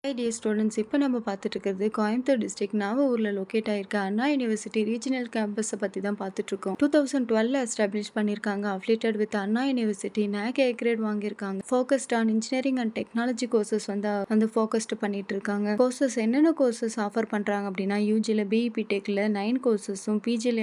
Hi dear students, இப்போ நம்ம பார்த்துட்டு இருக்கிறது கோயம்புத்தூர் டிஸ்ட்ரிக்ட் நாவூரில் லொக்கேட் ஆயிருக்க அண்ணா யூனிவர்சிட்டி ரீஜனல் கேம்பஸை பற்றி தான் பார்த்துட்ருக்கோம். 2012 எஸ்டாப்ளிஷ் பண்ணியிருக்காங்க. Affiliated with Anna University. NAC A grade வாங்கியிருக்காங்க. Focused on engineering and technology courses வந்து ஃபோக்கஸ்ட் பண்ணிட்டு இருக்காங்க. கோர்சஸ் என்னென்ன கோர்சஸ் ஆஃபர் பண்ணுறாங்க அப்படின்னா, யூஜியில் பிஇபி டெக்கில் 9 கோர்சஸும், பிஜியில்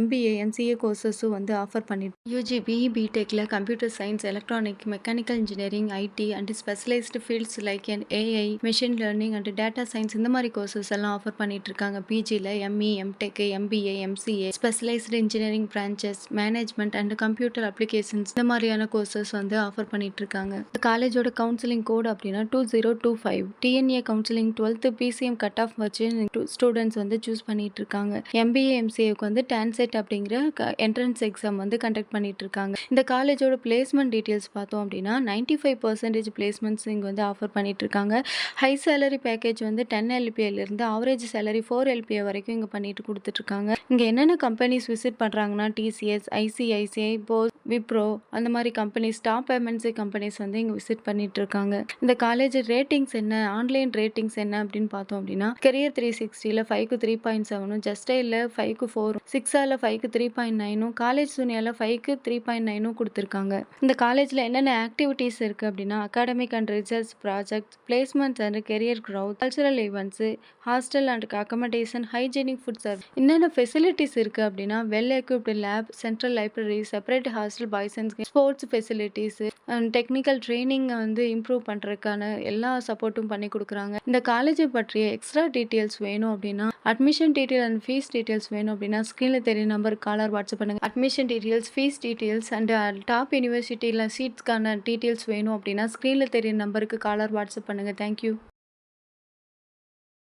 MBA MCA கோர்சஸும் வந்து ஆஃபர் பண்ணிட்டு யூஜி பிஇபி டெக்கில் computer science, electronic, mechanical engineering, IT and specialised fields like AI, machine learning and data science இந்த மாதிரி கோர்சஸ் எல்லாம் ஆஃபர் பண்ணிட்டு இருக்காங்க. பிஜியில் ME MTech MBA MCA specialised engineering branches, management and computer applications இந்த மாதிரியான courses வந்து ஆஃபர் பண்ணிட்டு இருக்காங்க. காலேஜோட கவுன்சிலிங் கோட் அப்படின்னா 2025. TNA counselling 12th PCM cut off வச்சு ஸ்டூடெண்ட்ஸ் வந்து சூஸ் பண்ணிட்டு இருக்காங்க. MBA MCAக்கு வந்து டான்செட் அப்படிங்கிற என்ட்ரன்ஸ் எக்ஸாம் வந்து கண்டக்ட் பண்ணிட்டு இருக்காங்க. இந்த காலேஜோட பிளேஸ்மெண்ட் டீட்டெயில்ஸ் பார்த்தோம் அப்படின்னா 95% பிளேஸ்மெண்ட்ஸ் இங்கே வந்து ஆஃபர் பண்ணிட்டு இருக்காங்க. ஹை சேலரி பேக்கேஜ் வந்து 10 LPAலேருந்து ஆவரேஜ் சேலரி 4 LPA வரைக்கும் இங்கே பண்ணிட்டு கொடுத்துட்ருக்காங்க. இங்கே என்னென்ன கம்பெனிஸ் விசிட் பண்ணுறாங்கன்னா, TCS, ICICI, போஸ், விப்ரோ அந்த மாதிரி கம்பெனிஸ், டாப் MNC கம்பெனிஸ் வந்து இங்கே விசிட் பண்ணிட்டு இருக்காங்க. இந்த காலேஜ் ரேட்டிங்ஸ் என்ன, ஆன்லைன் ரேட்டிங்ஸ் என்ன அப்படின்னு பார்த்தோம் அப்படின்னா, கெரியர் 360ல் 5க்கு 3.7, ஜஸ்டைலில் 5க்கு 4, சிக்ஸாவில் 5க்கு 3.9, காலேஜ் சூனியாவில் 5க்கு 3.9 கொடுத்துருக்காங்க. இந்த காலேஜில் என்னென்ன ஆக்டிவிட்டீஸ் இருக்குது அப்படின்னா, academic and research projects, placements and career growth, cultural events, hostel and accommodation, hygienic food service. என்னென்ன ஃபெசிலிட்டிஸ் இருக்குது அப்படின்னா, well equipped lab, central library, separate hostel, boys and sports facilities and technical ட்ரைனிங்கை வந்து improve பண்ணுறதுக்கான எல்லா சப்போர்ட்டும் பண்ணி கொடுக்குறாங்க. இந்த காலேஜை பற்றிய எக்ஸ்ட்ரா டீட்டெயில்ஸ் வேணும் அப்படின்னா, admission detail and fees details வேணும் அப்படின்னா, ஸ்க்ரீனில் தெரிய நம்பருக்கு காலர் வாட்ஸ்அப் பண்ணுங்கள். Admission details, fees details and top யூனிவர்சிட்டியில் சீட்ஸ்க்கான டீட்டெயில்ஸ் வேணும் அப்படின்னா, ஸ்க்ரீனில் தெரிய நம்பருக்கு காலர் வாட்ஸ்அப் பண்ணுங்கள். தேங்க்யூ.